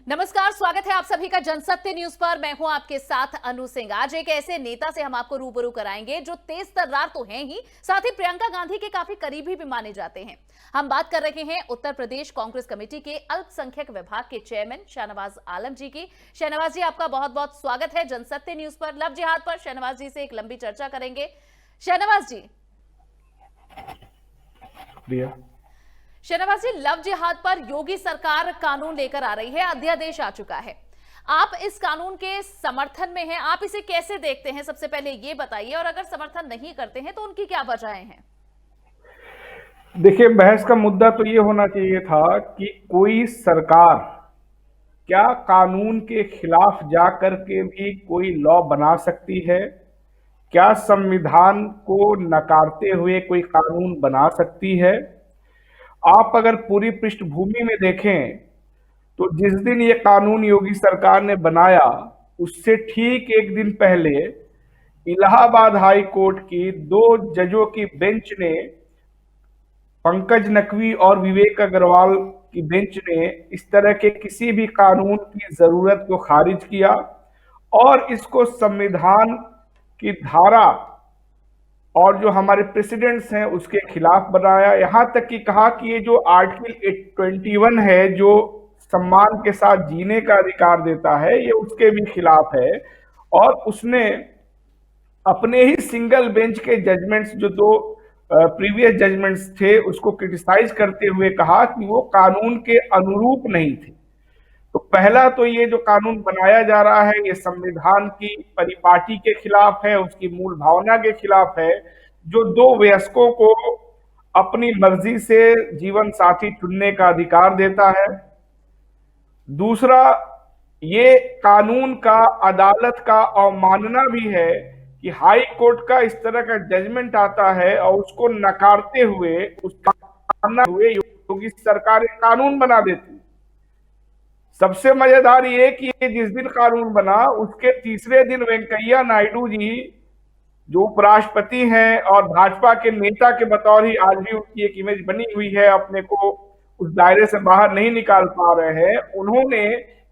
नमस्कार, स्वागत है आप सभी का जनसत्य न्यूज पर। मैं हूं आपके साथ अनु सिंह। आज एक ऐसे नेता से हम आपको रूबरू कराएंगे जो तेज तर्रार तो हैं ही, साथ ही प्रियंका गांधी के काफी करीबी भी माने जाते हैं। हम बात कर रहे हैं उत्तर प्रदेश कांग्रेस कमेटी के अल्पसंख्यक विभाग के चेयरमैन शाहनवाज आलम जी की। शाहनवाज जी, आपका बहुत बहुत स्वागत है जनसत्य न्यूज पर। लव जिहाद पर शाहनवाज जी से एक लंबी चर्चा करेंगे। शाहनवाज जी, शाहनवाज जी, लव जिहाद पर योगी सरकार कानून लेकर आ रही है, अध्यादेश आ चुका है। आप इस कानून के समर्थन में हैं, आप इसे कैसे देखते हैं, सबसे पहले ये बताइए। और अगर समर्थन नहीं करते हैं तो उनकी क्या वजहें हैं? देखिए, बहस का मुद्दा तो ये होना चाहिए था कि कोई सरकार क्या कानून के खिलाफ जाकर के भी कोई लॉ बना सकती है? क्या संविधान को नकारते हुए कोई कानून बना सकती है? आप अगर पूरी पृष्ठभूमि में देखें तो जिस दिन ये कानून योगी सरकार ने बनाया उससे ठीक एक दिन पहले इलाहाबाद हाई कोर्ट की 2 जजों की बेंच ने, पंकज नकवी और विवेक अग्रवाल की बेंच ने, इस तरह के किसी भी कानून की जरूरत को खारिज किया और इसको संविधान की धारा और जो हमारे प्रेसिडेंट्स हैं उसके खिलाफ बनाया। यहां तक कि कहा कि ये जो आर्टिकल 21 है, जो सम्मान के साथ जीने का अधिकार देता है, ये उसके भी खिलाफ है। और उसने अपने ही सिंगल बेंच के जजमेंट्स, जो 2 प्रीवियस जजमेंट्स थे, उसको क्रिटिसाइज करते हुए कहा कि वो कानून के अनुरूप नहीं थे। तो पहला तो ये जो कानून बनाया जा रहा है ये संविधान की परिपाटी के खिलाफ है, उसकी मूल भावना के खिलाफ है, जो 2 वयस्कों को अपनी मर्जी से जीवन साथी चुनने का अधिकार देता है। दूसरा, ये कानून का अदालत का अवमानना भी है कि हाई कोर्ट का इस तरह का जजमेंट आता है और उसको नकारते हुए, योगी सरकार एक कानून बना देती है। सबसे मजेदार ये कि जिस दिन कानून बना उसके तीसरे दिन वेंकैया नायडू जी, जो उपराष्ट्रपति हैं और भाजपा के नेता के बतौर ही आज भी उनकी एक इमेज बनी हुई है, अपने को उस दायरे से बाहर नहीं निकाल पा रहे हैं, उन्होंने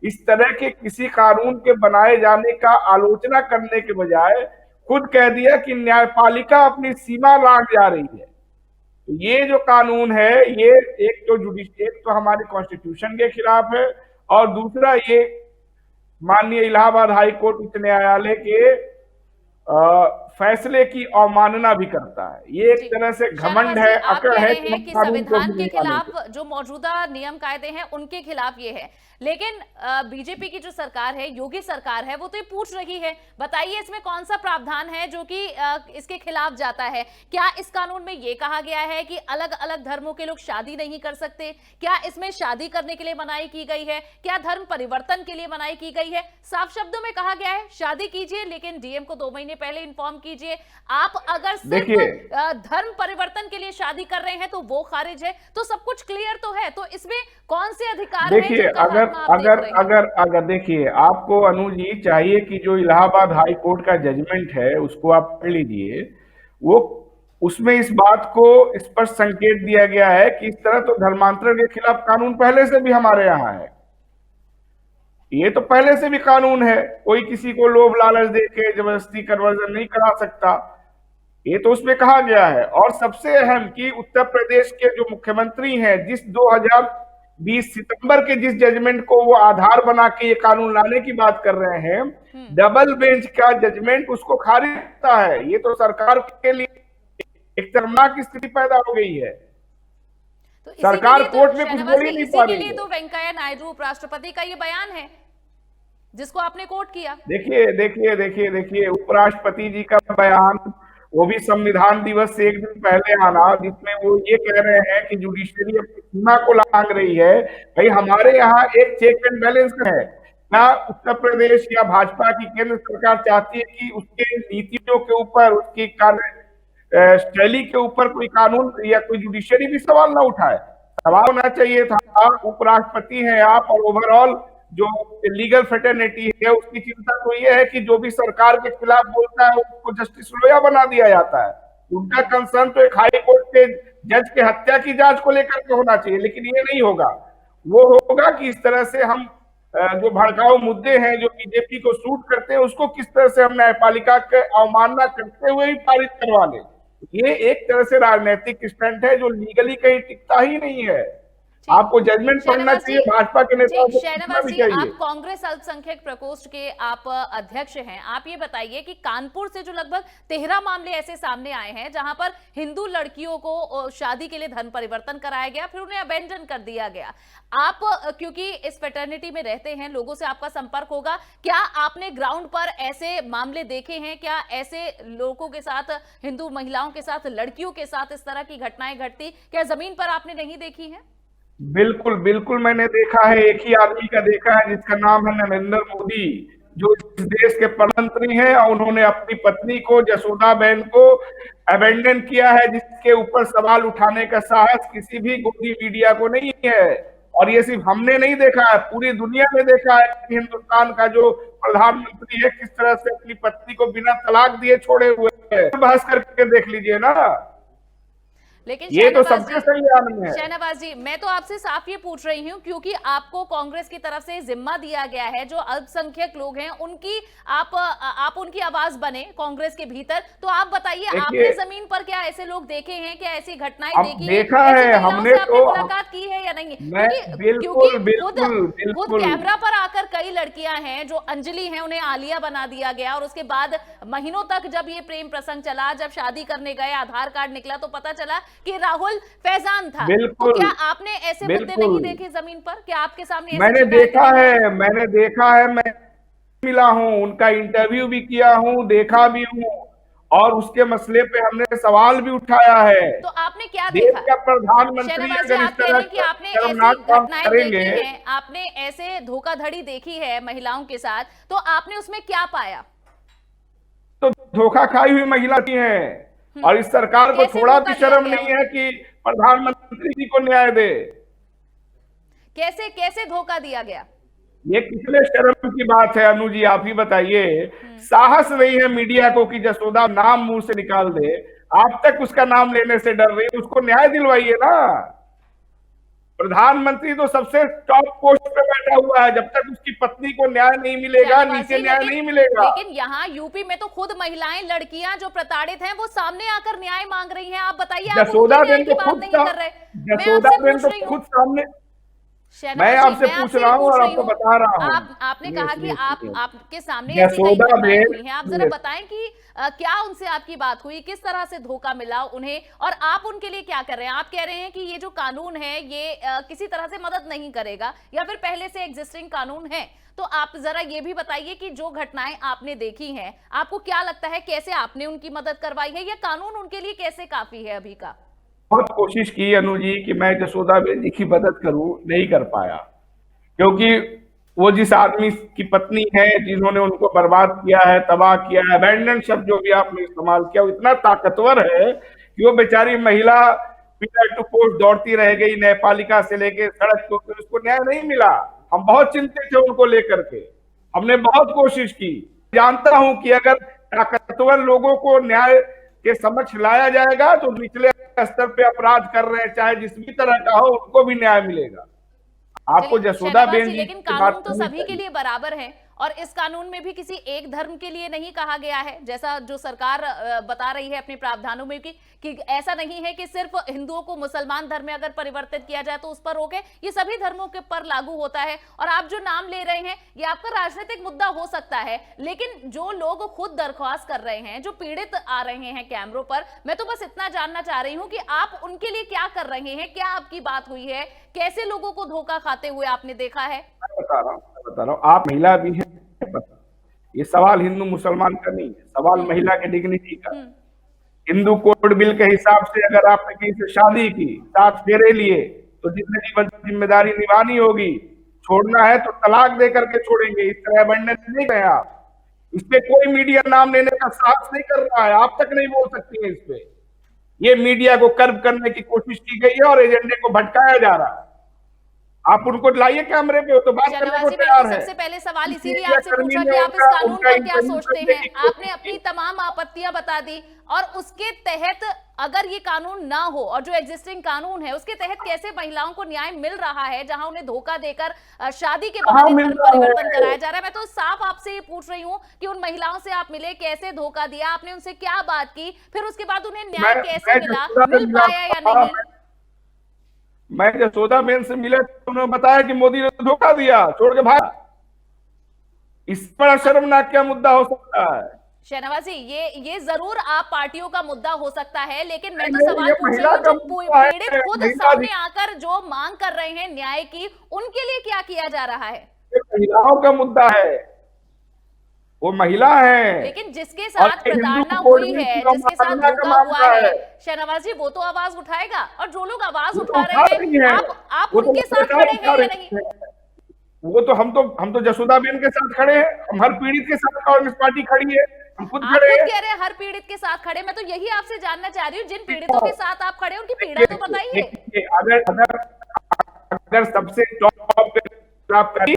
इस तरह के किसी कानून के बनाए जाने का आलोचना करने के बजाय खुद कह दिया कि न्यायपालिका अपनी सीमा लांघ जा रही है। तो ये जो कानून है, ये एक तो हमारे कॉन्स्टिट्यूशन के खिलाफ है और दूसरा ये माननीय इलाहाबाद हाई कोर्ट उच्च न्यायालय के फैसले की अवमानना भी करता है। ये एक तरह से घमंड है, अकड़ है कि संविधान के खिलाफ जो मौजूदा नियम कायदे हैं उनके खिलाफ ये है। लेकिन बीजेपी की जो सरकार है, योगी सरकार है, वो तो ये पूछ रही है, बताइए इसमें कौन सा प्रावधान है जो कि इसके खिलाफ जाता है? क्या इस कानून में ये कहा गया है कि अलग अलग धर्मों के लोग शादी नहीं कर सकते? क्या इसमें शादी करने के लिए मनाही की गई है? क्या धर्म परिवर्तन के लिए मनाही की गई है? साफ शब्दों में कहा गया है शादी कीजिए लेकिन डीएम को 2 महीने पहले इन्फॉर्म कीजिए। आप अगर सिर्फ धर्म परिवर्तन के लिए शादी कर रहे हैं तो वो खारिज है। तो सब कुछ क्लियर तो है, तो इसमें कौन से अधिकार है? देखिए, अगर देखिए, आपको अनु जी चाहिए कि जो इलाहाबाद हाई कोर्ट का जजमेंट है उसको आप पढ़ लीजिए। वो उसमें इस बात को स्पष्ट संकेत दिया गया है कि इस तरह तो धर्मांतरण के खिलाफ कानून पहले से भी हमारे यहाँ है। ये तो पहले से भी कानून है, कोई किसी को लोभ लालच देके जबरदस्ती कन्वर्जन नहीं करा सकता, ये तो उसमें कहा गया है। और सबसे अहम कि उत्तर प्रदेश के जो मुख्यमंत्री हैं, जिस 2020 सितंबर के जिस जजमेंट को वो आधार बना के ये कानून लाने की बात कर रहे हैं, डबल बेंच का जजमेंट उसको खारिज करता है। ये तो सरकार के लिए एक शर्मनाक की स्थिति पैदा हो गई है। तो सरकार कोर्ट में कुछ बोल ही नहीं पा रही है। तो वेंकैया नायडू उपराष्ट्रपति का ये बयान है जिसको आपने कोट किया। देखिए, उपराष्ट्रपति जी का बयान, वो भी संविधान दिवस से एक दिन पहले आना, जिसमें वो ये कह रहे हैं कि जुडिशरी अपनी सीमा को लांघ रही है। भाई, हमारे यहाँ एक चेक एंड बैलेंस है। क्या उत्तर प्रदेश या भाजपा की केंद्र सरकार चाहती है कि उसके नीतियों के ऊपर, उसकी कार्य शैली के ऊपर कोई कानून या कोई जुडिशरी भी सवाल ना उठाए? सवाल होना चाहिए था। उपराष्ट्रपति हैं आप और ओवरऑल जो लीगल फेटर्निटी है उसकी चिंता तो ये है कि जो भी सरकार के खिलाफ बोलता है उसको जस्टिस लोया बना दिया जाता है। उनका कंसर्न तो एक हाई कोर्ट के जज के हत्या की जांच को लेकर के होना चाहिए, लेकिन ये नहीं होगा। वो होगा कि इस तरह से हम जो भड़काऊ मुद्दे हैं जो बीजेपी को सूट करते हैं उसको किस तरह से हम न्यायपालिका के अवमानना करते हुए भी पारित करवा लें। ये एक तरह से राजनीतिक स्टंट है जो लीगली कहीं टिकता ही नहीं है। ठीक। आपको जजमेंट पढ़ना शहनवाज चाहिए, जी, भाजपा के नेताओं को पूछना शहनवाज भी जी, चाहिए। आप कांग्रेस अल्पसंख्यक प्रकोष्ठ के आप अध्यक्ष हैं। आप ये बताइए कि कानपुर से जो लगभग 13 मामले ऐसे सामने आए हैं जहां पर हिंदू लड़कियों को शादी के लिए धन परिवर्तन कराया गया, फिर उन्हें अबेंडन कर दिया गया। आप क्योंकि इस फेटर्निटी में रहते हैं, लोगों से आपका संपर्क होगा, क्या आपने ग्राउंड पर ऐसे मामले देखे हैं? क्या ऐसे लोगों के साथ, हिंदू महिलाओं के साथ, लड़कियों के साथ इस तरह की घटनाएं घटती क्या जमीन पर आपने नहीं देखी है? बिल्कुल बिल्कुल, मैंने देखा है। एक ही आदमी का देखा है जिसका नाम है नरेंद्र मोदी, जो इस देश के प्रधानमंत्री हैं, और उन्होंने अपनी पत्नी को, जसोदा बहन को अबेंडन किया है, जिसके ऊपर सवाल उठाने का साहस किसी भी गोदी मीडिया को नहीं है। और ये सिर्फ हमने नहीं देखा है, पूरी दुनिया ने देखा है कि हिंदुस्तान का जो प्रधानमंत्री है किस तरह से अपनी पत्नी को बिना तलाक दिए छोड़े हुए है। बहस करके देख लीजिए ना, लेकिन ये तो सबके संज्ञान में है। शहनवाज जी, मैं तो आपसे साफ ये पूछ रही हूँ क्योंकि आपको कांग्रेस की तरफ से जिम्मा दिया गया है, जो अल्पसंख्यक लोग हैं उनकी आप उनकी आवाज बने कांग्रेस के भीतर। तो आप बताइए, आपने जमीन पर क्या ऐसे लोग देखे हैं, क्या ऐसी घटनाएं देखी देखा है हमने, तो मुलाकात की है या नहीं? क्योंकि खुद कैमरा पर आकर कई लड़कियां हैं जो अंजलि हैं, उन्हें आलिया बना दिया गया, और उसके बाद महीनों तक जब ये प्रेम प्रसंग चला, जब शादी करने गए, आधार कार्ड निकला तो पता चला कि राहुल फैजान था। तो क्या आपने ऐसे मुद्दे नहीं देखे जमीन पर? क्या आपके सामने मैंने देखा है, मैं मिला हूं, उनका इंटरव्यू भी किया हूं, देखा भी हूं, और उसके मसले पे हमने सवाल भी उठाया है। तो आपने क्या देखा? देश का प्रधानमंत्री अगर इस तरह कि आपने शर्मनाक काम करेंगे, आपने ऐसे धोखाधड़ी देखी है महिलाओं के साथ, तो आपने उसमें क्या पाया? तो धोखा खाई हुई महिला की है, और इस सरकार को थोड़ा भी शर्म नहीं है कि प्रधानमंत्री जी को न्याय दे। कैसे कैसे धोखा दिया गया? ये कितने शर्म की बात है अनु जी, आप ही बताइए। साहस नहीं है मीडिया को कि जसोदा नाम मुंह से निकाल दे, आप तक उसका नाम लेने से डर रही है। उसको न्याय दिलवाइए ना। प्रधानमंत्री तो सबसे टॉप पोस्ट पे बैठा हुआ है, जब तक उसकी पत्नी को न्याय नहीं मिलेगा, नीचे न्याय नहीं मिलेगा। लेकिन यहाँ यूपी में तो खुद महिलाएं, लड़कियां जो प्रताड़ित हैं, वो सामने आकर न्याय मांग रही हैं। आप बताइए, आप जसोदा बेन तो बात नहीं कर रहे। जसोदा बेन तो खुद सामने, मैं आपसे पूछ रहा हूँ और आपको बता रहा हूँ। आपने कहा कि आपके सामने जसोदा बेन हुई हैं। आप जरा बताएं कि क्या उनसे आपकी बात हुई, किस तरह से धोखा मिला उन्हें, और आप उनके लिए क्या कर रहे हैं? आप कह रहे हैं कि ये जो कानून है ये किसी तरह से मदद नहीं करेगा, या फिर पहले से एग्जिस्टिंग कानून है। तो आप जरा ये भी बताइए कि जो घटनाएं आपने देखी हैं, आपको क्या लगता है, कैसे आपने उनकी मदद करवाई है, या कानून उनके लिए कैसे काफी है अभी का? बहुत कोशिश की अनु जी कि मैं जसोदा बेन जी की मदद करूं, नहीं कर पाया, क्योंकि वो जिस आदमी की पत्नी है, जिन्होंने उनको बर्बाद किया है, तबाह किया है, अबैंडन शब्द जो भी आपने इस्तेमाल किया, वो इतना ताकतवर है कि वो बेचारी महिला पिलर टू पोस्ट दौड़ती रह गई, न्यायपालिका से लेके सड़क को, फिर उसको न्याय नहीं मिला। हम बहुत चिंतित थे उनको लेकर के, हमने बहुत कोशिश की। जानता हूं कि अगर ताकतवर लोगों को न्याय के समक्ष लाया जाएगा तो निचले स्तर पे अपराध कर रहे हैं, चाहे जिस भी तरह का हो, उनको भी न्याय मिलेगा। आपको जसोदा बेन जी, लेकिन कानून तो सभी के लिए बराबर है, और इस कानून में भी किसी एक धर्म के लिए नहीं कहा गया है, जैसा जो सरकार बता रही है अपने प्रावधानों में कि ऐसा नहीं है कि सिर्फ हिंदुओं को मुसलमान धर्म में अगर परिवर्तित किया जाए तो उस पर रोके, ये सभी धर्मों के पर लागू होता है। और आप जो नाम ले रहे हैं, ये आपका राजनीतिक मुद्दा हो सकता है, लेकिन जो लोग खुद दरख्वास्त कर रहे हैं, जो पीड़ित आ रहे हैं कैमरों पर, मैं तो बस इतना जानना चाह रही हूँ कि आप उनके लिए क्या कर रहे हैं, क्या आपकी बात हुई है, कैसे लोगों को धोखा खाते हुए आपने देखा है? बता रहा हूँ, आप महिला भी हैं। ये सवाल हिंदू मुसलमान का नहीं है, सवाल महिला के डिग्निटी का। हिंदू कोड बिल के हिसाब से अगर आपने कहीं से शादी की, 7 फेरे लिए, तो जिंदगी भर जिम्मेदारी निभानी होगी। छोड़ना है तो तलाक दे करके छोड़ेंगे, इस तरह अबेंडन नहीं गए आप। इस पे कोई मीडिया नाम लेने का साहस नहीं कर रहा है, आप तक नहीं बोल सकती है इस पे। ये मीडिया को कर्व करने की कोशिश की गई है और एजेंडे को भटकाया जा रहा है। आप उनको लाइए कैमरे पे, वो तो बात करने को शहनवाज जी, मैंने तैयार तो है। सबसे पहले सवाल किसी इसीलिए मीडिया आपसे कर्मी पूछा ने कि आप इस उनका कानून उनका पर क्या इंटरव्यू सोचते करने हैं। की कोशिश आपने अपनी की। तमाम आपत्तियां बता दी, और उसके तहत अगर ये कानून ना हो और जो एग्जिस्टिंग कानून है उसके तहत कैसे महिलाओं को न्याय मिल रहा है, जहां उन्हें धोखा देकर शादी के कहाँ बहाने मिल धर्म रहा परिवर्तन है? कराया जा रहा है। मैं तो साफ आपसे ये पूछ रही हूँ कि उन महिलाओं से आप मिले, कैसे धोखा दिया आपने, उनसे क्या बात की, फिर उसके बाद उन्हें न्याय कैसे मैं मिला, जसोदा से मिल मिला पाया या था। नहीं? मैं जसोदा बेन से मिला तो उन्होंने बताया कि मोदी ने धोखा दिया, छोड़ के भागा। इस बड़ा शर्मनाक क्या मुद्दा हो सकता है? शहनवाज जी, ये जरूर आप पार्टियों का मुद्दा हो सकता है, लेकिन मैं तो नहीं, सवाल ये पूछ रही महिला हूँ का जो मुद्दा पीड़ित है, खुद महिला सामने आकर जो मांग कर रहे हैं न्याय की, उनके लिए क्या किया जा रहा है? महिलाओं का मुद्दा है, वो महिला है। लेकिन जिसके और साथ ये हिंदू प्रताड़ना कोड हुई में है, इसकी जिसके साथ अवमानना का धोखा हुआ मामला है, है। शहनवाज जी, वो तो आवाज उठाएगा, और जो लोग आवाज वो तो उठा उठा रहे रही हैं, है, आप वो तो उनके साथ लगातार खड़े उठा हैं या नहीं? रही है। वो तो हम तो जसोदा बेन के साथ खड़े हैं, हम हर पीड़ित के साथ कांग्रेस पार्टी खड़ी है, हम खुद आप खड़े खुद हैं। कह रहे हैं हर पीड़ित के साथ खड़े, मैं तो यही आपसे जानना चाह रही हूँ, जिन पीड़ितों देखो, के साथ आप खड़े हैं उनकी पीड़ा देखिए तो बताइए। देखिए, अगर अगर अगर सबसे टॉप पे आप करिए,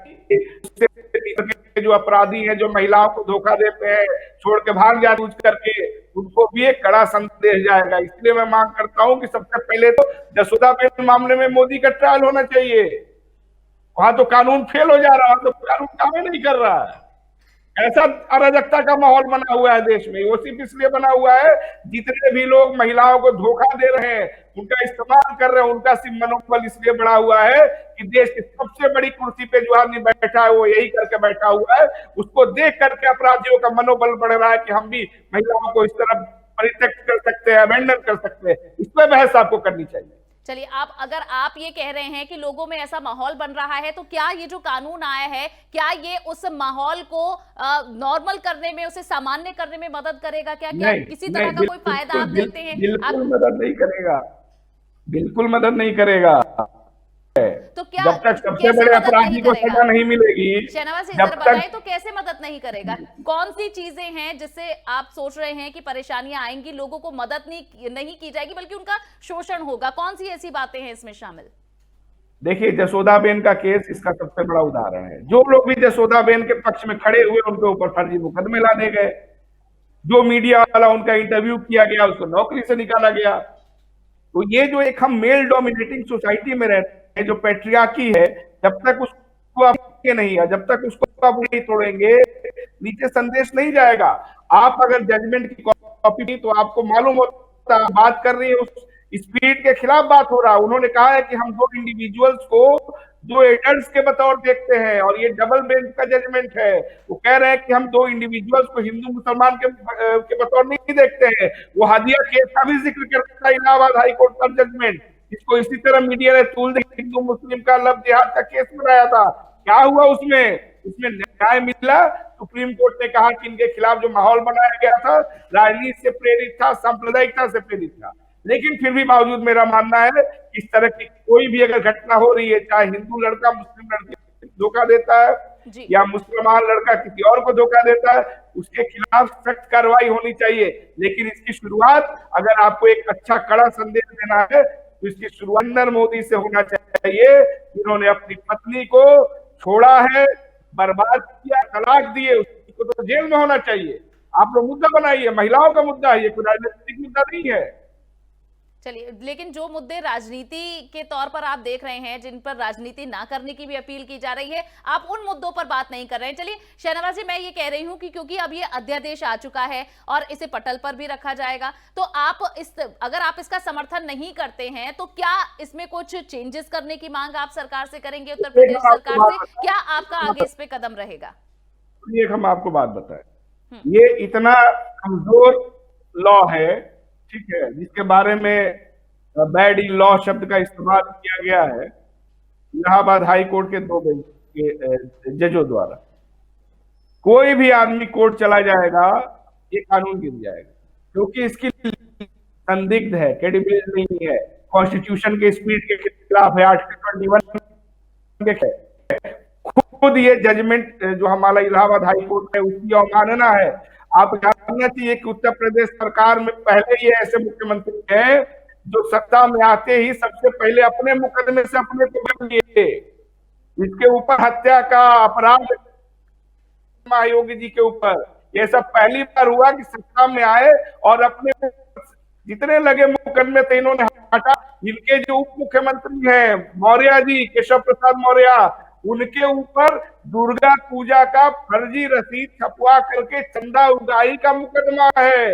उससे नीचे के जो अपराधी हैं, जो महिलाओं को धोखा देते हैं, छोड़ के भाग जाते हैं करके, उनको भी एक कड़ा संदेश जाएगा। इसलिए मैं मांग करता हूं कि सबसे पहले तो जसोदा बेन मामले में मोदी का ट्रायल होना चाहिए। वहां तो कानून फेल हो जा रहा है, वहां तो कानून काम ही नहीं कर रहा है। ऐसा अराजकता का माहौल बना हुआ है देश में। वो सिर्फ इसलिए बना हुआ है, जितने भी लोग महिलाओं को धोखा दे रहे हैं, उनका इस्तेमाल कर रहे हैं, उनका सिर्फ मनोबल इसलिए बढ़ा हुआ है कि देश की सबसे बड़ी कुर्सी पे जो आदमी बैठा है वो यही करके बैठा हुआ है। उसको देख करके अपराधियों का मनोबल बढ़ रहा है कि हम भी महिलाओं को इस तरह परित्यक्त कर सकते हैं, अबेंडन कर सकते हैं। इस पर बहस आपको करनी चाहिए। चलिए, आप अगर आप ये कह रहे हैं कि लोगों में ऐसा माहौल बन रहा है, तो क्या ये जो कानून आया है, क्या ये उस माहौल को नॉर्मल करने में, उसे सामान्य करने में मदद करेगा? क्या क्या नहीं किसी नहीं, तरह का कोई फायदा आप देखते हैं? बिल्कुल आप मदद नहीं करेगा, बिल्कुल मदद नहीं करेगा। तो क्या, जब तक सबसे कैसे बड़े मदद नहीं अपराधी को करेगा? सजा नहीं मिलेगी, शहनवाज जी, जब जरा तक बताएं तो कैसे मदद नहीं करेगा? कौन सी चीजें हैं जिससे आप सोच रहे हैं कि परेशानियां आएंगी, लोगों को मदद नहीं की जाएगी, बल्कि उनका शोषण होगा? कौन सी ऐसी बातें हैं इसमें शामिल? देखिए, जसोदा बेन का केस इसका सबसे बड़ा उदाहरण है। जो लोग भी जसोदा बेन के पक्ष में खड़े हुए, उनके ऊपर फर्जी मुकदमे लाने गए। जो मीडिया वाला उनका इंटरव्यू किया गया, उसको नौकरी से निकाला गया। तो ये जो एक हम मेल डोमिनेटिंग सोसाइटी में रहते हैं, जो पैट्रियार्की है, जब तक उसको आप नहीं है, जब तक उसको आप नहीं तोड़ेंगे, नीचे संदेश नहीं जाएगा। आप अगर जजमेंट की कॉपी तो आपको मालूम होता है, बात कर रही है उस स्पीड के खिलाफ बात हो रहा है। उन्होंने कहा है कि हम दो इंडिविजुअल्स को दो एडल्ट्स के बतौर देखते हैं, और ये डबल बेंच का जजमेंट है। वो कह रहे हैं कि हम दो इंडिविजुअल्स को हिंदू मुसलमान के बतौर नहीं देखते हैं। वो हादिया केस का भी जिक्र करता है, इलाहाबाद हाईकोर्ट का जजमेंट, इसको इसी तरह मीडिया ने तूल हिंदू मुस्लिम का लव जिहाद का केस बनाया था। क्या हुआ उसमें? उसमें न्याय मिला। सुप्रीम कोर्ट ने कहा कि इनके खिलाफ जो माहौल बनाया गया था, राजनीति से प्रेरित था, सांप्रदायिकता से प्रेरित था। लेकिन फिर भी बावजूद मेरा मानना है, इस तरह की कोई भी अगर घटना हो रही है, चाहे हिंदू लड़का मुस्लिम लड़की धोखा देता है या मुसलमान लड़का किसी और को धोखा देता है, उसके खिलाफ सख्त कार्रवाई होनी चाहिए। लेकिन इसकी शुरुआत, अगर आपको एक अच्छा कड़ा संदेश देना है, तो इसकी शुरुआत नरेंद्र मोदी से होना चाहिए, जिन्होंने अपनी पत्नी को छोड़ा है, बर्बाद किया, तलाक दिए, उसको तो जेल में होना चाहिए। आप लोग मुद्दा बनाइए, महिलाओं का मुद्दा है, ये कोई राजनीतिक मुद्दा नहीं है। चलिए, लेकिन जो मुद्दे राजनीति के तौर पर आप देख रहे हैं, जिन पर राजनीति ना करने की भी अपील की जा रही है, आप उन मुद्दों पर बात नहीं कर रहे हैं। चलिए शहनवाज जी, मैं ये कह रही हूं कि क्योंकि अब ये अध्यादेश आ चुका है और इसे पटल पर भी रखा जाएगा, तो आप अगर आप इसका समर्थन नहीं करते हैं, तो क्या इसमें कुछ चेंजेस करने की मांग आप सरकार से करेंगे, उत्तर प्रदेश सरकार से? क्या आपका आगे इस पे कदम रहेगा? एक हम आपको बात बताएं, ये इतना कमजोर लॉ है, ठीक है, जिसके बारे में बैड इन लॉ शब्द का इस्तेमाल किया गया है इलाहाबाद हाई कोर्ट के 2 बेंच के जजों द्वारा। कोई भी आदमी कोर्ट चला जाएगा, ये कानून गिर जाएगा, क्योंकि इसकी संदिग्ध है, क्रेडिबिलिटी नहीं है, कॉन्स्टिट्यूशन के स्पीड के खिलाफ है, आर्टिकल 21 के खुद ये जजमेंट जो हमारा इलाहाबाद हाई कोर्ट है, उसकी अवमानना है। आप जानना चाहिए कि उत्तर प्रदेश सरकार में पहले ये ऐसे मुख्यमंत्री हैं जो सत्ता में आते ही सबसे पहले अपने मुकदमे से अपने को बच लिए। जिसके ऊपर हत्या का अपराध योगी जी के ऊपर, ये सब पहली बार हुआ कि सत्ता में आए और अपने जितने लगे मुकदमे थे इन्होंने हटा। इनके जो उप मुख्यमंत्री हैं मौर्य जी, केशव प्रसाद मौर्य, उनके ऊपर दुर्गा पूजा का फर्जी रसीद छपवा करके चंदा उगाही का मुकदमा है।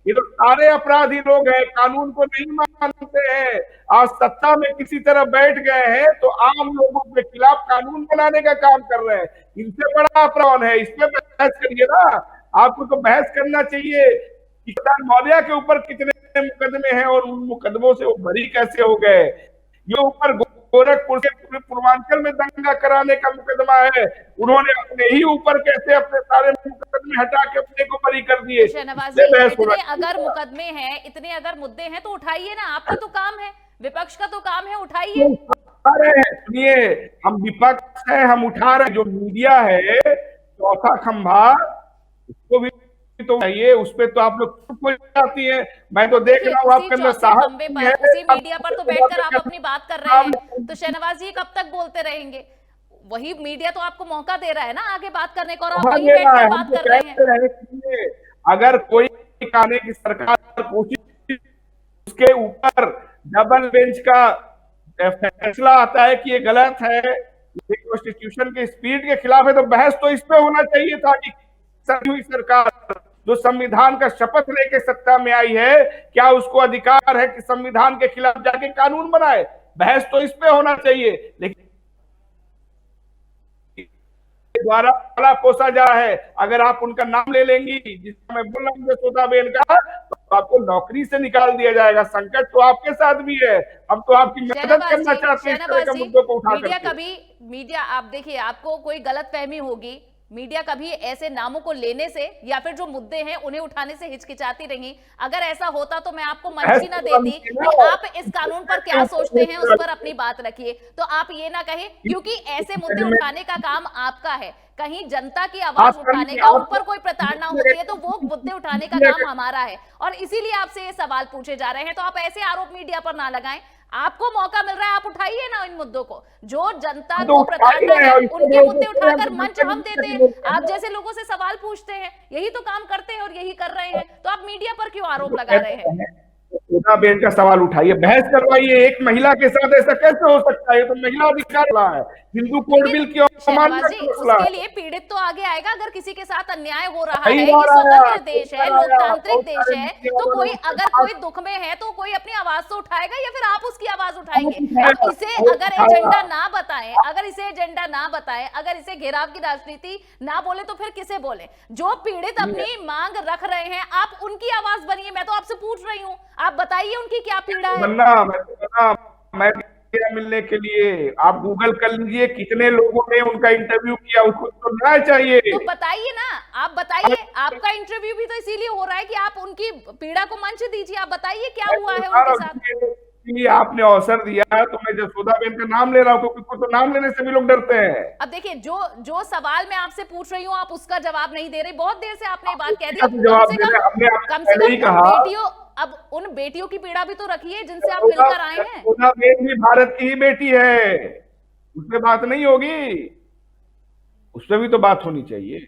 ये तो सारे अपराधी लोग हैं, कानून को नहीं मानते हैं। आज सत्ता में किसी तरह बैठ गए हैं तो आम लोगों के खिलाफ कानून बनाने का काम कर रहे हैं। इनसे बड़ा अपराध है, इसमें बहस करिए ना। आपको तो बहस करना चाहिए कि किसान मौर्य के ऊपर कितने मुकदमे हैं और उन मुकदमों से वो बरी कैसे हो गए। ये ऊपर गोरखपुर से पूरे पूर्वांचल में दंगा कराने का मुकदमा है, उन्होंने अपने ही ऊपर कैसे अपने सारे मुकदमे हटा के अपने को बरी कर दिए। शहनवाज जी, इतने अगर मुकदमे हैं, इतने अगर मुद्दे हैं तो उठाइए ना, आपका तो काम है, विपक्ष का तो काम है, उठाइए। उठा रहे हैं, सुनिए, हम विपक्ष है, हम उठा रहे हैं। जो मीडिया है चौथा खंभा, उसको भी तो चाहिए, उस पर तो आप लोग चुप हो जाती है। मैं तो देख रहा हूँ आपके अंदर साहस है, उसी मीडिया पर तो बैठकर आप अपनी बात कर रहे हैं, तो शहनवाज जी कब तक बोलते रहेंगे? वही मीडिया तो आपको मौका दे रहा है ना आगे बात करने का, और आप वही बैठकर बात कर रहे हैं। अगर कोई आने की सरकार कोशिश, उसके ऊपर डबल बेंच का फैसला आता है कि ये गलत है, ये कॉन्स्टिट्यूशन के स्पिरिट के खिलाफ है, तो बहस तो इस पे होना चाहिए था कि हुई सरकार जो संविधान का शपथ लेके सत्ता में आई है, क्या उसको अधिकार है कि संविधान के खिलाफ जाके कानून बनाए? बहस तो इस पे होना चाहिए। लेकिन द्वारा पाला पोसा जा है, अगर आप उनका नाम ले लेंगी, जिसका मैं बोल रहा हूँ यशोदाबेन का, तो आपको नौकरी से निकाल दिया जाएगा। संकट तो आपके साथ भी है, हम तो आपकी मदद करना चाहते हैं इस तरह के मुद्दों को उठा करके। मीडिया, आप देखिए, आपको कोई गलतफहमी होगी, मीडिया कभी ऐसे नामों को लेने से या फिर जो मुद्दे हैं उन्हें उठाने से हिचकिचाती रही। अगर ऐसा होता तो मैं आपको मंच ही ना देती कि आप इस कानून पर क्या सोचते हैं उस पर अपनी बात रखिए। तो आप ये ना कहें, क्योंकि ऐसे मुद्दे उठाने का काम आपका है, कहीं जनता की आवाज उठाने का, उन पर कोई प्रताड़ना होती है तो वो मुद्दे उठाने का काम हमारा है, और इसीलिए आपसे ये सवाल पूछे जा रहे हैं। तो आप ऐसे आरोप मीडिया पर ना लगाएं, आपको मौका मिल रहा है, आप उठाइए ना इन मुद्दों को। जो जनता को प्रताड़ना है उनके मुद्दे उठाकर मंच हम देते हैं, आप जैसे लोगों से सवाल पूछते हैं, यही तो काम करते हैं और यही कर रहे हैं। तो आप मीडिया पर क्यों आरोप लगा रहे हैं? यशोदाबेन का सवाल उठाइए, बहस करवाइए। एक महिला के साथ ऐसा कैसे हो सकता है? ये तो महिला अधिकार रहा है, हिंदू कोड बिल की अवमानना का मसला है। उसके लिए पीड़ित तो आगे आएगा। अगर किसी के साथ अन्याय हो रहा है, ये स्वतंत्र देश है, लोकतांत्रिक देश है, तो कोई अगर कोई दुख में है तो कोई अपनी आवाज तो उठाएगा, या फिर आप उसकी आवाज उठाएंगे। अब इसे अगर एजेंडा ना बताएं, अगर इसे एजेंडा ना बताएं, अगर इसे घेराव की राजनीति ना बोले, तो फिर किसे बोले? जो पीड़ित अपनी मांग रख रहे हैं, आप उनकी आवाज बनिए। मैं तो आपसे पूछ रही हूँ, आप बताइए उनकी क्या पीड़ा है। मैं मिलने के लिए आप गूगल कर लीजिए, कितने लोगों ने उनका इंटरव्यू किया, उसको तो न्याय चाहिए। तो बताइए ना, आप बताइए। आपका इंटरव्यू भी तो इसीलिए हो रहा है कि आप उनकी पीड़ा को मंच दीजिए। आप बताइए क्या हुआ है उनके साथ। आपने अवसर दिया तो मैं यशोदाबेन का नाम ले रहा हूँ, क्योंकि तो नाम लेने से भी लोग डरते हैं। अब देखिए, जो सवाल मैं आपसे पूछ रही हूँ आप उसका जवाब नहीं दे रहे। बहुत देर से आपने बात कह दी, कम से कम बेटियों, अब उन बेटियों की पीड़ा भी तो रखिए जिनसे आप मिलकर आए हैं। यशोदाबेन भी भारत की ही बेटी है, उससे बात नहीं होगी? उससे भी तो बात होनी चाहिए।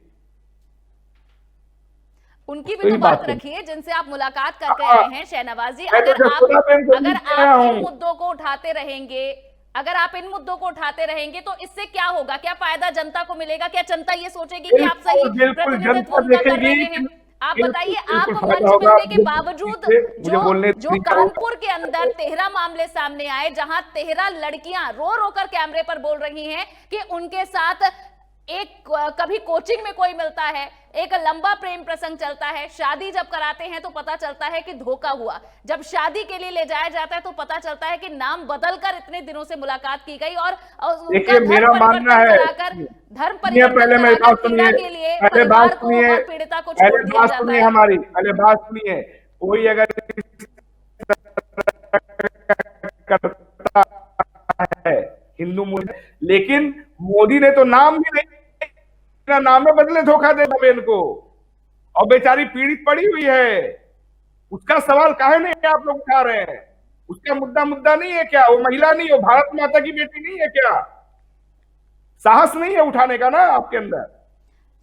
उनकी भी तो बात रखिए जिनसे आप मुलाकात करके आए हैं। शहनवाज जी, अगर आप इन मुद्दों को उठाते रहेंगे, अगर आप इन मुद्दों को उठाते रहेंगे तो इससे क्या होगा? क्या फायदा जनता को मिलेगा? क्या जनता ये सोचेगी कि आप सही प्रतिनिधित्व उनका कर रहे हैं? आप बताइए, आप मंच मिलने के बावजूद जो कानपुर के अंदर 13 मामले सामने आए, जहां 13 लड़कियां रो रो कर कैमरे पर बोल रही हैं कि उनके साथ एक कभी कोचिंग में कोई मिलता है, एक लंबा प्रेम प्रसंग चलता है, शादी जब कराते हैं तो पता चलता है कि धोखा हुआ, जब शादी के लिए ले जाया जाता है तो पता चलता है कि नाम बदलकर इतने दिनों से मुलाकात की गई और देखिए मेरा मानना है, धर्म परिवर्तन के लिए परिवार को और पीड़िता को छोड़ दिया जाता है। हमारी पहले बात सुनिए, कोई अगर करता है हिंदू, लेकिन मोदी ने तो नाम भी नहीं, नाम में बदले धोखा दे बहन को, और बेचारी पीड़ित पड़ी हुई है। उसका सवाल काहे नहीं आप लोग उठा रहे हैं? उसका मुद्दा नहीं है क्या? वो महिला नहीं, वो भारत माता की बेटी नहीं है क्या? साहस नहीं है उठाने का ना आपके अंदर।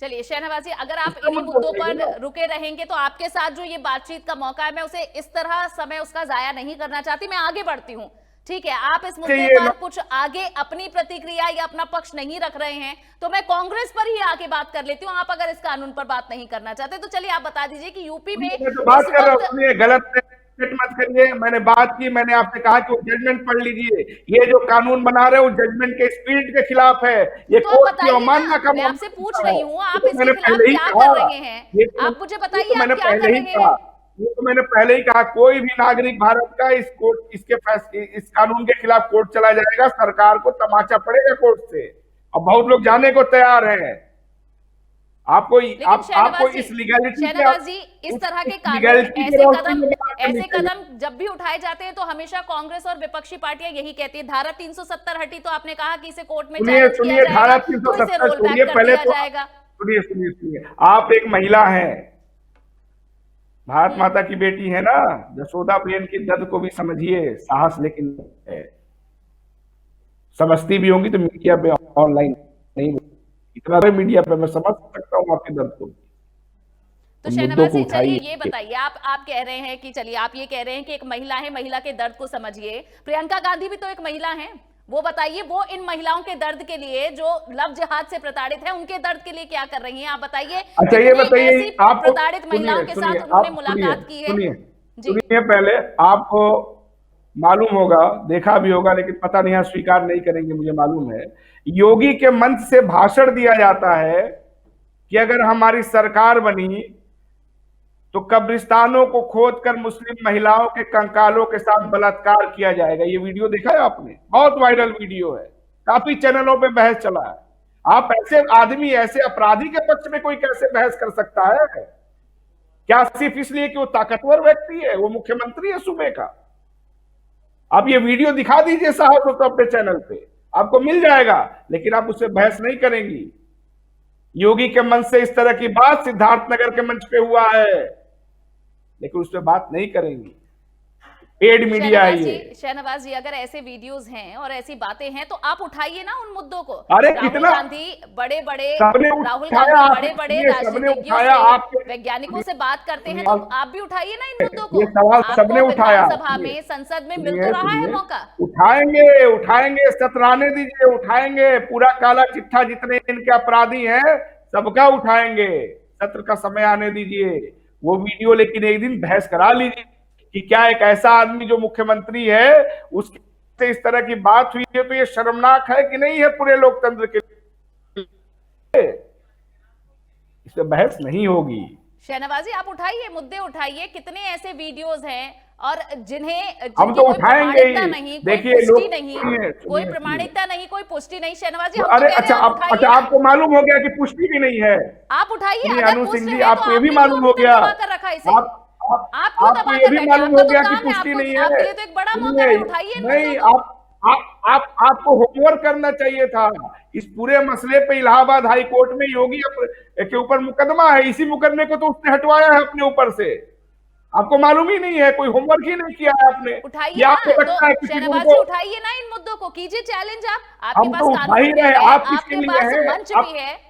चलिए शहनवाज जी, अगर आप इसका इन्हीं मतलब मुद्दों है ना। पर रुके रहेंगे तो आपके साथ जो ये बातचीत का मौका है, मैं उसे इस तरह समय उसका जाया नहीं करना चाहती, मैं आगे बढ़ती हूँ। ठीक है, आप इस मुद्दे चाहिए पर कुछ आगे अपनी प्रतिक्रिया या अपना पक्ष नहीं रख रहे हैं तो मैं कांग्रेस पर ही आके बात कर लेती हूँ। आप अगर इस कानून पर बात नहीं करना चाहते तो चलिए आप बता दीजिए कि यूपी में मैं तो बात इस कर रहा हूँ, वक्त सुनिए, गलत स्टेट मत करिए। मैंने बात की, मैंने आपसे कहा कि वो जजमेंट पढ़ लीजिए। ये जो कानून बना रहे हो जजमेंट के स्पिरिट के खिलाफ है। ये तो आप कोर्ट की बताइए अवमानना ना, का मैं आपसे मामला पूछ है। रही हूँ ये आप तो इसके मैंने खिलाफ पहले ही क्या कहा। कर रहे हैं। आप मुझे बताइए आप क्या कर रहे हैं। ये तो मैंने पहले ही कहा, कोई भी नागरिक भारत का इस कोर्ट इसके फैसले इस कानून के खिलाफ कोर्ट चला जाएगा, सरकार को तमाचा पड़ेगा कोर्ट से। अब बहुत लोग जाने को तैयार हैं। आपको लेकिन आपको इस लीगैलिटी के शहनवाज जी, इस तरह के कानून, लीगैलिटी के रोशनी में बात करनी ऐसे चाहिए। कदम जब भी उठाए जाते हैं तो हमेशा कांग्रेस और विपक्षी पार्टियां यही कहती है, धारा 370 हटी तो आपने कहा कि इसे कोर्ट में सुनिए चैलेंज किया सुनिए, धारा जाएगा तो इसे 370 रोल छोड़िए, बैक कर पहले दिया तो जाएगा। सुनिए सुनिए सुनिए, आप एक महिला हैं, भारत माता की बेटी है ना। यशोदा बेन की दर्द को भी समझिए, साहस लेकिन है। समझती भी होंगी तो मीडिया पे ऑनलाइन नहीं, इतना मीडिया पे मैं समझ सकता हूँ आपके दर्द को। तो उन मुद्दों शहनवाज को जी चलिए उठाइए। ये बताइए, आप कह रहे हैं कि चलिए आप ये कह रहे हैं कि एक महिला है, महिला के दर्द को समझिए। प्रियंका गांधी भी तो एक महिला है, वो बताइए वो इन महिलाओं के दर्द के लिए जो लव जिहाद से प्रताड़ित है उनके दर्द के लिए क्या कर रही हैं। आप बताइए अच्छा ये कितनी बताइए, ऐसी आपको प्रताड़ित सुनिए महिलाओं के सुनिए, साथ उन्होंने आप सुनिए मुलाकात की है। सुनिए जी सुनिए, पहले आपको मालूम होगा, देखा भी होगा, लेकिन पता नहीं आप स्वीकार नहीं करेंगे, मुझे मालूम है। योगी के मंच से भाषण दिया जाता है कि अगर हमारी सरकार बनी तो कब्रिस्तानों को खोदकर मुस्लिम महिलाओं के कंकालों के साथ बलात्कार किया जाएगा। ये वीडियो देखा है आपने? बहुत वायरल वीडियो है, काफी चैनलों पे बहस चला है। आप ऐसे आदमी, ऐसे अपराधी के पक्ष में कोई कैसे बहस कर सकता है? क्या सिर्फ इसलिए कि वो ताकतवर व्यक्ति है, वो मुख्यमंत्री है सूबे का? आप ये वीडियो दिखा दीजिए साहस हो तो अपने चैनल पे, आपको मिल जाएगा। लेकिन आप उससे बहस नहीं करेंगी। योगी के मंच से इस तरह की बात सिद्धार्थनगर के मंच पे हुआ है, लेकिन उस पर बात नहीं करेंगी। पेड मीडिया है ये। शहनवाज जी अगर ऐसे वीडियोस हैं और ऐसी बातें हैं तो आप उठाइए ना उन मुद्दों को। अरे राहुल कितना गांधी बड़े बड़े सबने राहुल उठाया, गांधी आप बड़े बड़े ये सबने राजनीतिज्ञों उठाया, से, आपके वैज्ञानिकों से बात करते हैं तो आप भी उठाइए ना इन मुद्दों को। ये सवाल सबने आपको उठाया। विधानसभा में, संसद में मिल तो रहा है मौका। उठाएंगे उठाएंगे, सतराने दीजिए, उठाएंगे। पूरा काला चिट्ठा जितने इनके अपराधी हैं सबका उठाएंगे। सत्र का समय आने दीजिए, वो वीडियो लेकिन एक दिन बहस करा लीजिए कि क्या एक ऐसा आदमी जो मुख्यमंत्री है उससे इस तरह की बात हुई है तो ये शर्मनाक है कि नहीं है पूरे लोकतंत्र के लिए? इस पे बहस नहीं होगी। शहनवाज जी आप उठाइए, मुद्दे उठाइए। कितने ऐसे वीडियोस हैं और हम जिनकी तो कोई उठाएंगे प्रमाणिकता ही। नहीं, कोई देखिए पुष्टि लोग, नहीं, सुनिए कोई सुनिए प्रमाणिकता नहीं, कोई पुष्टि नहीं। शहनवाज जी तो हम तो अरे कह रहे अच्छा, हैं आप अच्छा उठाइए ना। आपको मालूम हो गया कि पुष्टि भी नहीं है? आप उठाइए, सुनिए अगर अनु पुष्ट सिंह जी, है तो आपको ये भी आपने मालूम क्यों हो अभी तक गया, दबा कर रखा है इसे? आप क्यों आपको दबा ये कर भी रखे? मालूम आपका हो तो गया कि काम है, पुष्टि नहीं आपके है। लिए तो एक बड़ा मौका सुनिए, है, उठाइए इन नहीं, मुद्दों को। आपको होमवर्क करना चाहिए था। इस पूरे मसले पे इलाहाबाद हाई कोर्ट में योगी के ऊपर मुकदमा है, इसी मुकदमे को तो उसने हटवाया है अपने ऊपर से। आपको मालूम ही नहीं है, कोई होमवर्क ही नहीं किया है आपने। उठाइए या ना, आपको तो लगता है किसी को शहनवाज जी उठाइए ना इन मुद्दों को, कीजिए चैलेंज। आपके हम पास तो उठा ही कानून भी रहे हैं, है, आप किसके आपके लिए पास हैं? मंच आप भी है।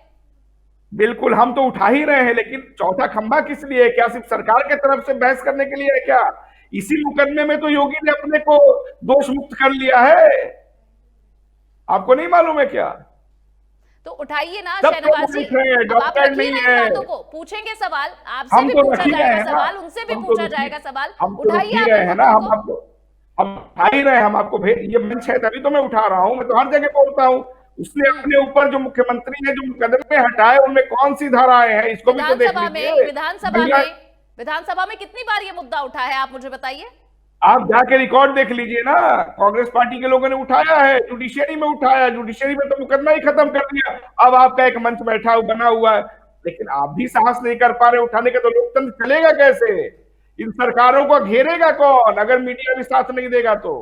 बिल्कुल, हम तो उठा ही रहे हैं, लेकिन चौथा खंभा किस लिए है? क्या सिर्फ सरकार के तरफ से बहस करने के लिए है क्या? इसी मुकदमे में तो योगी ने अपने को दोष मुक्त कर लिया है, आपको नहीं मालूम है क्या? तो उठाइए ना सब शहनवाज जी, उठ रहे हैं, अब आप डॉक्टर रखिए नहीं ना इन है। बातों को, पूछेंगे सवाल, आपसे हम भी तो पूछा रख ही रहे जाएगा हैं ना, सवाल, उनसे भी हम तो पूछा रख ही जाएगा सवाल। हम तो रख उठाइए ही आप रहे इन हैं ना। मुद्दों को। हम उठा ही रहे हैं, हम आपको ये मंच है तभी तो मैं उठा रहा हूं। मैं तो हर जगह बोलता हूं, उसने अपने ऊपर जो मुख्यमंत्री ने जो मुकदमे हटाए उनमें कौन सी धाराएं हैं, इसको भी तो देख लीजिए। विधानसभा में कितनी बार ये मुद्दा उठा है, आप मुझे बताइए। आप जाके रिकॉर्ड देख लीजिए ना, कांग्रेस पार्टी के लोगों ने उठाया है, जुडिशियरी में उठाया, जुडिशियरी में तो मुकदमा ही खत्म कर दिया। अब आपका एक मंच बैठा बना हुआ है, लेकिन आप भी साहस नहीं कर पा रहे उठाने के, तो लोकतंत्र चलेगा कैसे? इन सरकारों को घेरेगा कौन अगर मीडिया भी साथ नहीं देगा तो?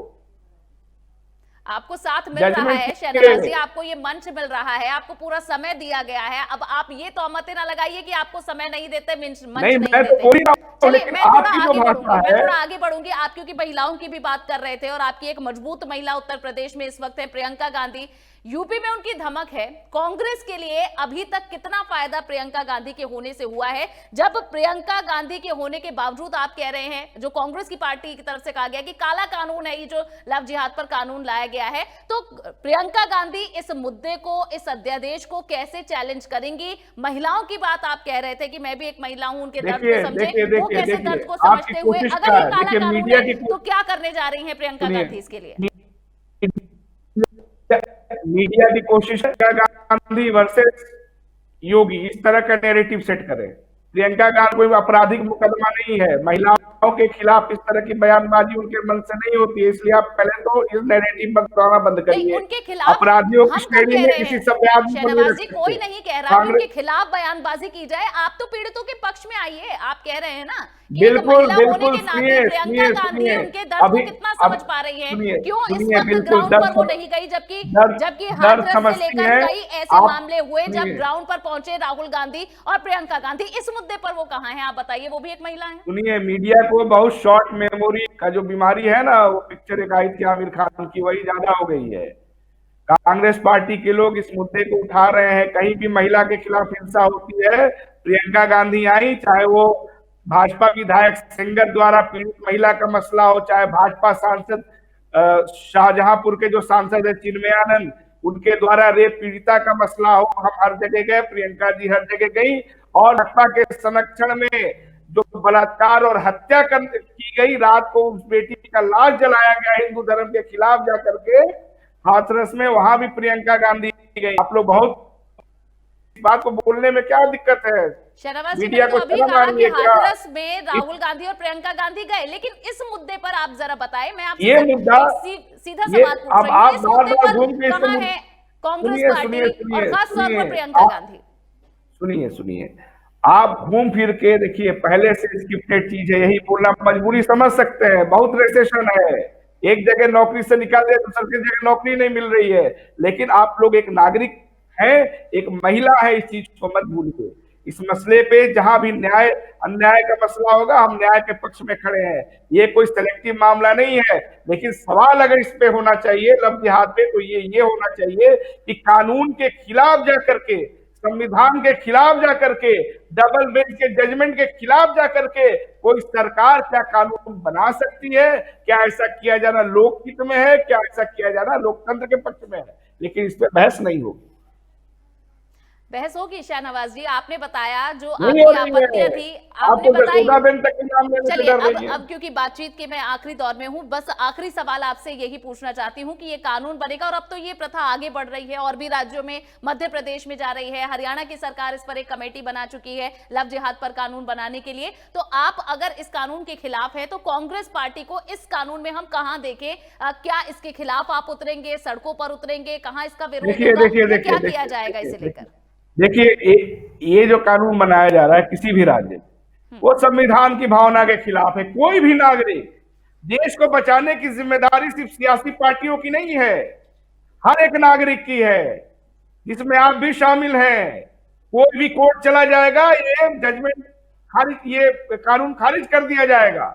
आपको साथ मिल रहा है शहनवाज जी, आपको ये मंच मिल रहा है, आपको पूरा समय दिया गया है। अब आप ये तोहमतें ना लगाइए कि आपको समय नहीं देते, मंच नहीं मैं तो देते। बोल ही रहा हूं, चलिए लेकिन मैं थोड़ा आपकी जो आगे भाषा बढ़ूंगी, है, मैं थोड़ा आगे बढ़ूंगी। आप क्योंकि महिलाओं की भी बात कर रहे थे और आपकी एक मजबूत महिला उत्तर प्रदेश में इस वक्त है प्रियंका गांधी। यूपी में उनकी धमक है। कांग्रेस के लिए अभी तक कितना फायदा प्रियंका गांधी के होने से हुआ है, जब प्रियंका गांधी के होने के बावजूद आप कह रहे हैं, जो कांग्रेस की पार्टी की तरफ से कहा गया कि काला कानून है ये जो लव जिहाद पर कानून लाया गया है, तो प्रियंका गांधी इस मुद्दे को, इस अध्यादेश को कैसे चैलेंज करेंगी? महिलाओं की बात आप कह रहे थे कि मैं भी एक महिला हूं, उनके दर्द को समझे, वो कैसे दर्द को समझते हुए, अगर ये काला कानून है तो क्या करने जा रही है प्रियंका गांधी इसके लिए? मीडिया की कोशिश है गांधी वर्सेस योगी इस तरह का नैरेटिव सेट करे। प्रियंका गांधी कोई आपराधिक मुकदमा नहीं है, महिलाओं के खिलाफ इस तरह की बयानबाजी उनके मन से नहीं होती है, इसलिए आप पहले तो इस नैरेटिव बनाना बंद करिए। उनके खिलाफ अपराधियों की श्रेणी में किसी सब शहनवाज जी कोई नहीं कह रहा कि उनके खिलाफ बयानबाजी की जाए, आप तो पीड़ितों के पक्ष में आइए। आप कह रहे हैं ना, बिल्कुल बिल्कुल, प्रियंका गांधी उनके दर्द को कितना समझ पा रही है, क्यों इस वक्त ग्राउंड पर वो नहीं गई, जबकि हाथरस से लेकर कई ऐसे मामले हुए जब ग्राउंड पर पहुंचे राहुल गांधी और प्रियंका गांधी, इस मुद्दे पर वो कहां है? आप बताइए, वो भी एक महिला है। सुनिए, मीडिया को बहुत शॉर्ट मेमोरी का जो बीमारी है ना, वो पिक्चर एक आई थी आमिर खान की, वही ज्यादा हो गई है। कांग्रेस पार्टी के लोग इस मुद्दे को उठा रहे हैं, कहीं भी महिला के खिलाफ हिंसा होती है, प्रियंका गांधी आई, चाहे वो भाजपा विधायक सिंगर द्वारा पीड़ित महिला का मसला हो, चाहे भाजपा सांसद शाहजहांपुर के जो सांसद है चिन्मयानंद, उनके द्वारा रेप पीड़िता का मसला हो, हम हर जगह गए, प्रियंका जी हर जगह गई, और भाजपा के संरक्षण में जो बलात्कार और हत्या की गई, रात को उस बेटी का लाश जलाया गया हिंदू धर्म के खिलाफ जाकर के हाथरस में, वहां भी प्रियंका गांधी गई। आप लोग बहुत इस बात को बोलने में क्या दिक्कत है? शहनवाज जी ने तो अभी कहा कि हाथरस में राहुल गांधी और प्रियंका गांधी गए, लेकिन इस मुद्दे पर आप जरा बताएं। मैं आपसे ये मुद्दा सीधा सवाल पूछ रही हूं, इस मुद्दे पर कहां है कांग्रेस पार्टी और खास तौर पर प्रियंका गांधी? सुनिए, आप घूम फिर के देखिए, पहले से स्क्रिप्टेड चीज है, यही बोलना मजबूरी समझ सकते हैं, बहुत रिसेशन है, एक जगह नौकरी से निकाल दिया, दूसरी जगह नौकरी नहीं मिल रही है, लेकिन आप लोग एक नागरिक है, एक महिला है, इस चीज को मत भूलिए। इस मसले पे जहां भी न्याय अन्याय का मसला होगा, हम न्याय के पक्ष में खड़े हैं, ये कोई सेलेक्टिव मामला नहीं है, लेकिन सवाल अगर इस पे होना चाहिए लव जिहाद पे, तो ये होना चाहिए कि कानून के खिलाफ जाकर के, संविधान के खिलाफ जाकर के, डबल बेंच के जजमेंट के खिलाफ जाकर के कोई सरकार क्या कानून बना सकती है? क्या ऐसा किया जाना लोकहित में है? क्या ऐसा किया जाना लोकतंत्र के पक्ष में है? लेकिन इस पे बहस नहीं होगी। बहस होगी शहनवाज जी, आपने बताया जो आपकी आपत्तियां थी, आपने बताई। चलिए अब क्योंकि बातचीत के मैं आखिरी दौर में हूं, बस आखिरी सवाल आपसे यही पूछना चाहती हूं कि ये कानून बनेगा, और अब तो ये प्रथा आगे बढ़ रही है और भी राज्यों में, मध्य प्रदेश में जा रही है, हरियाणा की सरकार इस पर एक कमेटी बना चुकी है लव जिहाद पर कानून बनाने के लिए। तो आप अगर इस कानून के खिलाफ है, तो कांग्रेस पार्टी को इस कानून में हम कहां देखें? क्या इसके खिलाफ आप उतरेंगे, सड़कों पर उतरेंगे, कहां इसका विरोध होगा, क्या किया जाएगा इसे लेकर? देखिए, ये जो कानून बनाया जा रहा है किसी भी राज्य में, वो संविधान की भावना के खिलाफ है। कोई भी नागरिक, देश को बचाने की जिम्मेदारी सिर्फ सियासी पार्टियों की नहीं है, हर एक नागरिक की है, जिसमें आप भी शामिल हैं। कोई भी कोर्ट चला जाएगा, ये जजमेंट खारिज, ये कानून खारिज कर दिया जाएगा।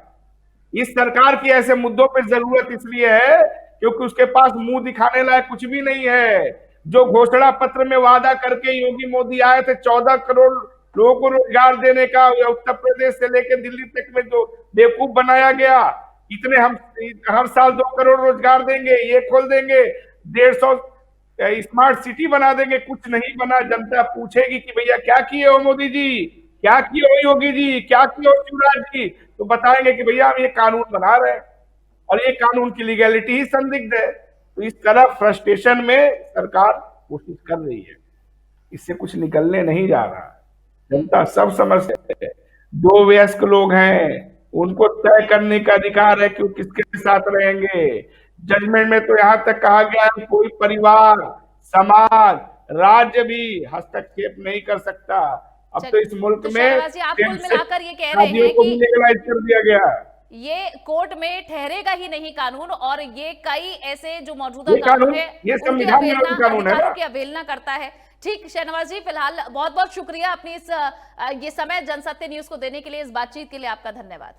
इस सरकार की ऐसे मुद्दों पर जरूरत इसलिए है क्योंकि उसके पास मुंह दिखाने लायक कुछ भी नहीं है। जो घोषणा पत्र में वादा करके योगी मोदी आए थे 14 करोड़ लोगों को रोजगार देने का, उत्तर प्रदेश से लेकर दिल्ली तक में जो बेवकूफ बनाया गया, इतने हम हर साल 2 करोड़ रोजगार देंगे, ये खोल देंगे, 150 स्मार्ट सिटी बना देंगे, कुछ नहीं बना। जनता पूछेगी कि भैया क्या किए हो मोदी जी, क्या किए हो योगी जी, क्या किए हो शिवराज जी, तो बताएंगे कि भैया हम ये कानून बना रहे हैं और ये कानून की लीगैलिटी ही संदिग्ध है। तो इस तरह फ्रस्ट्रेशन में सरकार कोशिश कर रही है, इससे कुछ निकलने नहीं जा रहा। जनता सब समझते हैं, 2 वयस्क लोग हैं, उनको तय करने का अधिकार है कि वो किसके साथ रहेंगे। जजमेंट में तो यहाँ तक कहा गया है कोई परिवार, समाज, राज्य भी हस्तक्षेप नहीं कर सकता। अब तो इस मुल्क में आप कुल मिलाकर ये कह रहे हैं कि लीगलाइज कर दिया गया, ये कोर्ट में ठहरेगा ही नहीं कानून, और ये कई ऐसे जो मौजूदा कानून है, ये संविधान विरोधी कानून है, की अवहेलना करता है। ठीक शहनवाज जी, फिलहाल बहुत बहुत शुक्रिया अपनी ये समय जनसत्य न्यूज को देने के लिए, इस बातचीत के लिए आपका धन्यवाद।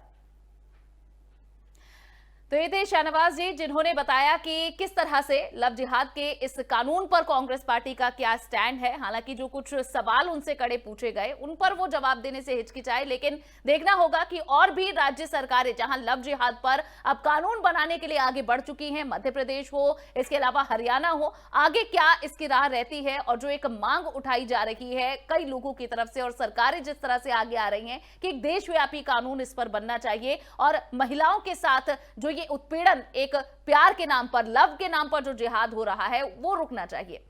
तो ये थे शाहनवाज जी, जिन्होंने बताया कि किस तरह से लव जिहाद के इस कानून पर कांग्रेस पार्टी का क्या स्टैंड है। हालांकि जो कुछ सवाल उनसे कड़े पूछे गए उन पर वो जवाब देने से हिचकिचाए, लेकिन देखना होगा कि और भी राज्य सरकारें जहां लव जिहाद पर अब कानून बनाने के लिए आगे बढ़ चुकी हैं, मध्य प्रदेश हो, इसके अलावा हरियाणा हो, आगे क्या इसकी राह रहती है। और जो एक मांग उठाई जा रही है कई लोगों की तरफ से और सरकारें जिस तरह से आगे आ रही हैं कि एक देशव्यापी कानून इस पर बनना चाहिए और महिलाओं के साथ जो ये उत्पीड़न एक प्यार के नाम पर, लव के नाम पर जो जिहाद हो रहा है वो रुकना चाहिए।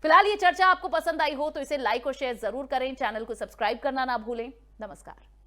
फिलहाल ये चर्चा आपको पसंद आई हो तो इसे लाइक और शेयर जरूर करें, चैनल को सब्सक्राइब करना ना भूलें। नमस्कार।